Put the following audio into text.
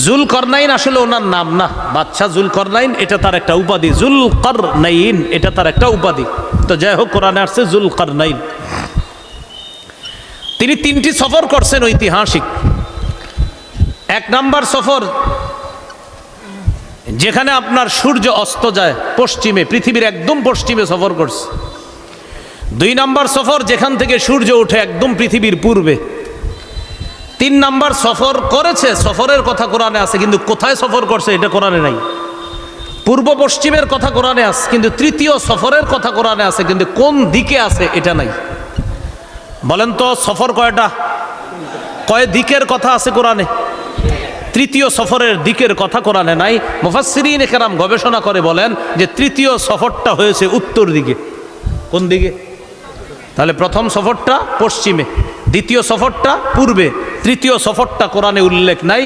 জুলকরনাইন আসলে ওনার নাম না, বাদশাহ জুলকরনাইন এটা তার একটা উপাধি, জুলকরনাইন এটা তার একটা উপাধি। তো যাই হোক, কোরআনে আসছে জুলকরনাইন। তিনি 3টি সফর করছেন ঐতিহাসিক। 1 নাম্বার সফর যেখানে আপনার সূর্য অস্ত যায় পশ্চিমে, পৃথিবীর একদম পশ্চিমে সফর করছে। 2 নাম্বার সফর যেখান থেকে সূর্য ওঠে একদম পৃথিবীর পূর্বে। 3 নাম্বার সফর করেছে, সফরের কথা কোরআনে আছে, কিন্তু কোথায় সফর করছে এটা কোরআনে নাই। পূর্ব পশ্চিমের কথা কোরআনে আছে, কিন্তু 3য় সফরের কথা কোরআনে আছে, কিন্তু কোন দিকে আছে এটা নাই। বলেন তো সফর কয়টা, কয় দিকের কথা আছে কোরআনে? 3য় সফরের দিকের কথা কোরআনে নাই। মুফাসসিরিনে কেরাম গবেষণা করে বলেন যে 3য় সফরটা হয়েছে উত্তর দিকে। কোন দিকে? তাহলে প্রথম সফরটা পশ্চিমে, 2য় সফরটা পূর্বে, 3য় সফরটা কোরআনে উল্লেখ নাই।